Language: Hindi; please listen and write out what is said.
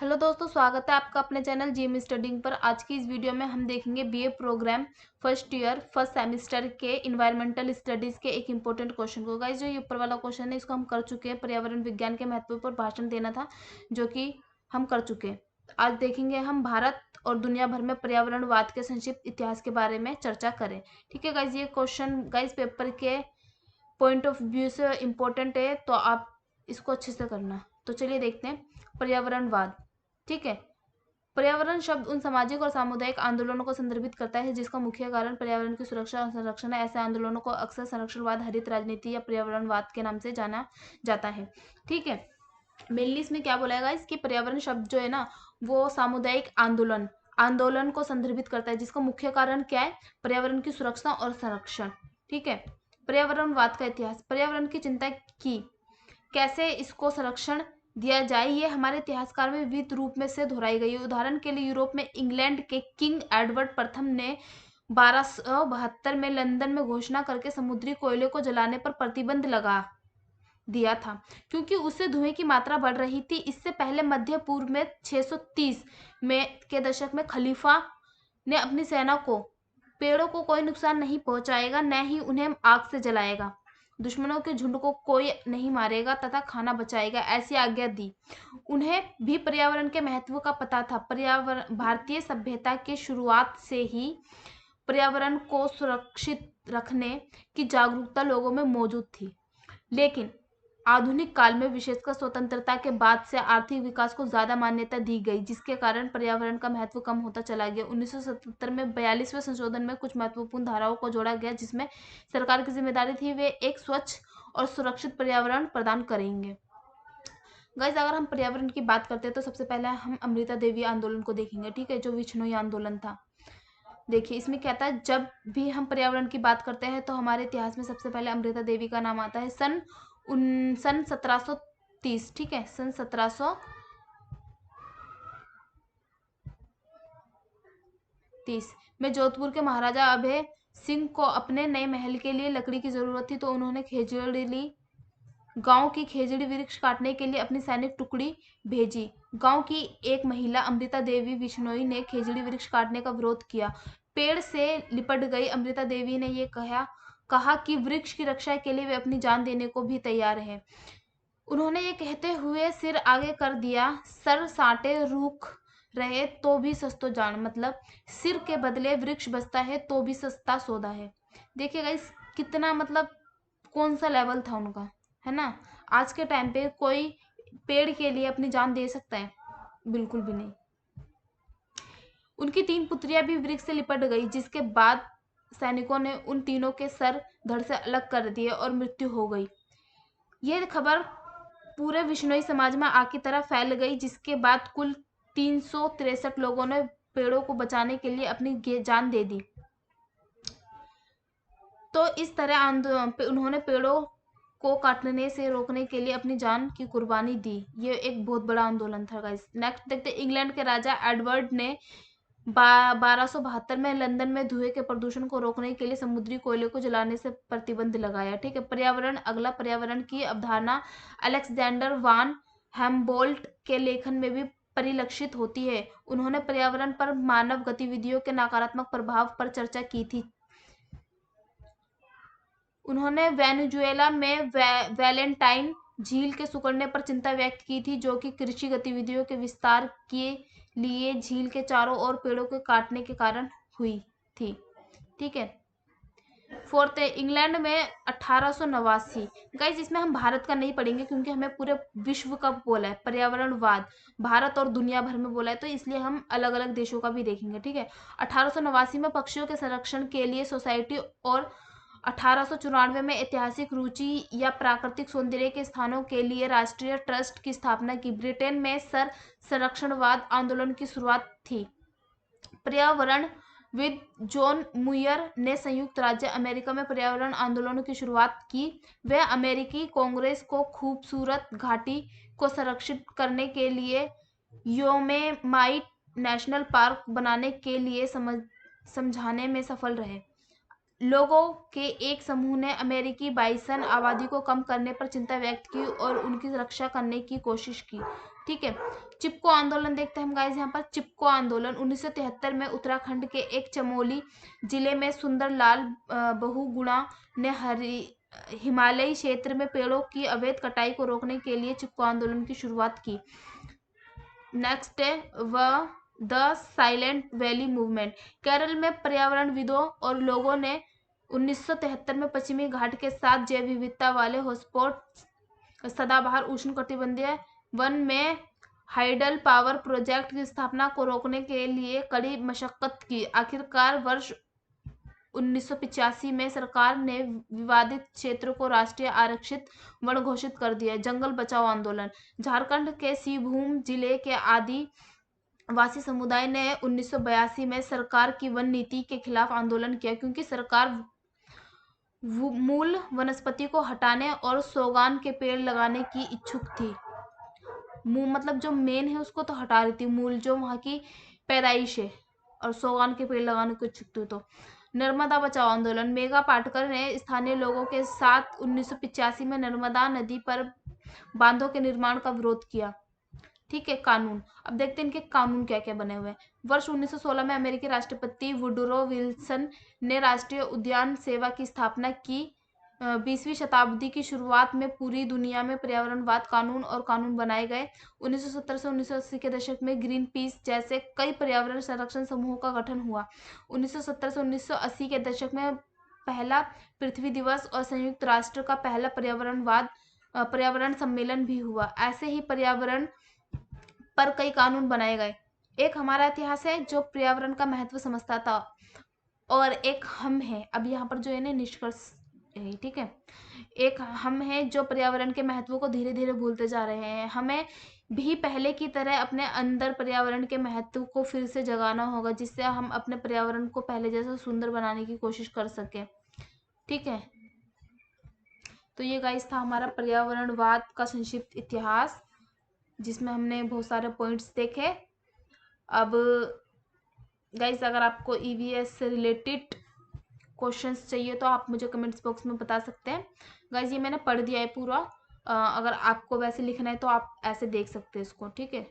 हेलो दोस्तों, स्वागत है आपका अपने चैनल जीएम स्टडिंग पर। आज की इस वीडियो में हम देखेंगे BA program first year first semester के इन्वायरमेंटल स्टडीज के एक इंपॉर्टेंट क्वेश्चन को। गाइस, जो ये ऊपर वाला क्वेश्चन है इसको हम कर चुके हैं। पर्यावरण विज्ञान के महत्व पर भाषण देना था, जो कि हम कर चुके हैं। आज देखेंगे हम भारत और दुनिया भर में पर्यावरणवाद के संक्षिप्त इतिहास के बारे में चर्चा करें। ठीक है गाइज, ये क्वेश्चन गाइज पेपर के पॉइंट ऑफ व्यू से इम्पोर्टेंट है, तो आप इसको अच्छे से करना। तो चलिए देखते हैं पर्यावरणवाद। ठीक है, पर्यावरण शब्द उन सामाजिक और सामुदायिक आंदोलनों को संदर्भित करता है जिसका मुख्य कारण पर्यावरण की सुरक्षा और संरक्षण है। ऐसे आंदोलनों को अक्सर संरक्षणवाद, हरित राजनीति या पर्यावरणवाद के नाम से जाना जाता है। ठीक है, मेनली इसमें क्या बोला है इसकी पर्यावरण शब्द जो है ना, वो सामुदायिक आंदोलन को संदर्भित करता है जिसका मुख्य कारण क्या है, पर्यावरण की सुरक्षा और संरक्षण। ठीक है, पर्यावरणवाद का इतिहास। पर्यावरण की चिंता की कैसे इसको संरक्षण दिया जाए, ये हमारे इतिहासकार में विविध रूप में से दोहराई गई है। उदाहरण के लिए यूरोप में इंग्लैंड के किंग एडवर्ड प्रथम ने 1272 में लंदन में घोषणा करके समुद्री कोयले को जलाने पर प्रतिबंध लगा दिया था, क्योंकि उससे धुएं की मात्रा बढ़ रही थी। इससे पहले मध्य पूर्व में 630 में के दशक में खलीफा ने अपनी सेना को पेड़ों को कोई नुकसान नहीं पहुंचाएगा, न ही उन्हें आग से जलाएगा, दुश्मनों के झुंड को कोई नहीं मारेगा तथा खाना बचाएगा, ऐसी आज्ञा दी। उन्हें भी पर्यावरण के महत्व का पता था। पर्यावरण भारतीय सभ्यता के शुरुआत से ही पर्यावरण को सुरक्षित रखने की जागरूकता लोगों में मौजूद थी, लेकिन आधुनिक काल में विशेषकर स्वतंत्रता के बाद से आर्थिक विकास को ज्यादा मान्यता दी गई, जिसके कारण पर्यावरण का महत्व कम होता चला गया। 1977 में 42वें संशोधन में कुछ महत्वपूर्ण धाराओं को जोड़ा गया, जिसमें सरकार की जिम्मेदारी थी वे एक स्वच्छ और सुरक्षित पर्यावरण प्रदान करेंगे। गाइस, अगर हम पर्यावरण की बात करते हैं तो सबसे पहले हम अमृता देवी आंदोलन को देखेंगे। ठीक है, जो विश्नोई आंदोलन था। देखिए, इसमें क्या था, जब भी हम पर्यावरण की बात करते हैं तो हमारे इतिहास में सबसे पहले अमृता देवी का नाम आता है। सन 1730। ठीक है, सन 1730 में जोधपुर के महाराजा अभय सिंह को अपने नए महल के लिए लकड़ी की जरूरत थी, तो उन्होंने खेजड़ी गांव की खेजड़ी वृक्ष काटने के लिए अपनी सैनिक टुकड़ी भेजी। गांव की एक महिला अमृता देवी विश्नोई ने खेजड़ी वृक्ष काटने का विरोध किया। पेड़ से लिपट गई अमृता देवी ने ये कहा कि वृक्ष की रक्षा के लिए वे अपनी जान देने को भी तैयार है। उन्होंने ये कहते हुए सिर आगे कर दिया, सर साटे रूख रहे तो भी सस्तो जान, मतलब सिर के बदले वृक्ष बचता है तो भी सस्ता सौदा है। देखिएगा इस कितना, मतलब कौन सा लेवल था उनका, है ना। आज के टाइम पे कोई पेड़ के लिए अपनी जान दे सकता है? बिल्कुल भी नहीं। उनकी 3 पुत्रियां भी वृक्ष से लिपट गई, जिसके बाद सैनिकों ने उन तीनों के सर धड़ से अलग कर दिए और मृत्यु हो गई। यह खबर पूरे विश्नोई समाज में आग की तरह फैल गई, जिसके बाद कुल 363 लोगों ने पेड़ों को बचाने के लिए अपनी जान दे दी। तो इस तरह उन्होंने पेड़ों को काटने से रोकने के लिए अपनी जान की कुर्बानी दी। ये एक बहुत बड़ा आंदोलन था गाइस। नेक्स्ट देखते हैं, इंग्लैंड के राजा एडवर्ड ने 1272 में लंदन में धुएं के प्रदूषण को रोकने के लिए समुद्री कोयले को जलाने से प्रतिबंध लगाया। ठीक है, पर्यावरण। अगला, पर्यावरण की अवधारणा अलेक्जेंडर वान हेम्बोल्ट के लेखन में भी परिलक्षित होती है। उन्होंने पर्यावरण पर मानव गतिविधियों के नकारात्मक प्रभाव पर चर्चा की थी। उन्होंने वेनेजुएला में वैलेंटाइन झील के सिकुड़ने पर चिंता व्यक्त की थी, जो कि कृषि गतिविधियों के विस्तार के लिए झील के चारों ओर पेड़ों के काटने के कारण हुई थी। ठीक है, फोर्थ है इंग्लैंड में 1889। गाइज, इसमें हम भारत का नहीं पढ़ेंगे क्योंकि हमें पूरे विश्व का बोला है पर्यावरणवाद, भारत और दुनिया भर में बोला है, तो इसलिए हम अलग अलग देशों का भी देखेंगे। ठीक है, 1889 में पक्षियों के संरक्षण के लिए सोसाइटी और 1894 में ऐतिहासिक रुचि या प्राकृतिक सौंदर्य के स्थानों के लिए राष्ट्रीय ट्रस्ट की स्थापना की। ब्रिटेन में संरक्षणवाद आंदोलन की शुरुआत थी। पर्यावरण विद जॉन मुयर ने संयुक्त राज्य अमेरिका में पर्यावरण आंदोलनों की शुरुआत की। वह अमेरिकी कांग्रेस को खूबसूरत घाटी को संरक्षित करने के लिए योमेमाइट नेशनल पार्क बनाने के लिए समझाने में सफल रहे। लोगों के एक समूह ने अमेरिकी बाइसन आबादी को कम करने पर चिंता व्यक्त की और उनकी रक्षा करने की कोशिश की। ठीक है, चिपको आंदोलन देखते हैं हम गाइस यहाँ पर। चिपको आंदोलन 1973 में उत्तराखंड के एक चमोली जिले में सुंदरलाल बहुगुणा ने हिमालयी क्षेत्र में पेड़ों की अवैध कटाई को रोकने के लिए चिपको आंदोलन की शुरुआत की। नेक्स्ट है वह the silent valley movement. Kerala में पर्यावरणविदों और लोगों ने 1973 में पश्चिमी घाट के साथ जैव विविधता वाले हॉटस्पॉट सदाबहार उष्णकटिबंधीय वन में हाइडल पावर प्रोजेक्ट की स्थापना को रोकने के लिए कड़ी मशक्कत की। आखिरकार वर्ष 1985 में सरकार ने विवादित क्षेत्र को राष्ट्रीय आरक्षित वन घोषित कर दिया। जंगल बचाओ आंदोलन। झारखंड के सिंहभूम जिले के आदिवासी समुदाय ने 1982 में सरकार की वन नीति के खिलाफ आंदोलन किया, क्योंकि सरकार मूल वनस्पति को हटाने और सोगान के पेड़ लगाने की इच्छुक थी। मतलब जो मेन है उसको तो हटा रही थी, मूल जो वहाँ की पैदाइश है, और सोगान के पेड़ लगाने को इच्छुक थी। तो नर्मदा बचाओ आंदोलन। मेघा पाटकर ने स्थानीय लोगों के साथ 1985 में नर्मदा नदी पर बांधों के निर्माण का विरोध किया। ठीक है। कानून। अब देखते हैं इनके कानून क्या क्या बने हुए हैं। वर्ष 1916 में अमेरिकी राष्ट्रपति वुडरो विल्सन ने राष्ट्रीय उद्यान सेवा की स्थापना की। 20वीं शताब्दी की शुरुआत में पूरी दुनिया में पर्यावरणवाद कानून और कानून बनाए गए। 1970 से 1980 के दशक में ग्रीन पीस जैसे कई पर्यावरण संरक्षण समूहों का गठन हुआ। 1970 से 1980 के दशक में पहला पृथ्वी दिवस और संयुक्त राष्ट्र का पहला पर्यावरण सम्मेलन भी हुआ। ऐसे ही पर्यावरण पर कई कानून बनाए गए। एक हमारा इतिहास है जो पर्यावरण का महत्व समझता था, और एक हम है। अब यहाँ पर जो है ना निष्कर्ष है, ठीक है। एक हम है जो पर्यावरण के महत्व को धीरे धीरे भूलते जा रहे हैं। हमें भी पहले की तरह अपने अंदर पर्यावरण के महत्व को फिर से जगाना होगा, जिससे हम अपने पर्यावरण को पहले जैसा सुंदर बनाने की कोशिश कर सकें। ठीक है। तो ये गाइस था हमारा पर्यावरणवाद का संक्षिप्त इतिहास, जिसमें हमने बहुत सारे पॉइंट्स देखे। अब गाइस अगर आपको ईवीएस से रिलेटेड क्वेश्चंस चाहिए तो आप मुझे कमेंट्स बॉक्स में बता सकते हैं। गाइस ये मैंने पढ़ दिया है पूरा, अगर आपको वैसे लिखना है तो आप ऐसे देख सकते हैं इसको। ठीक है।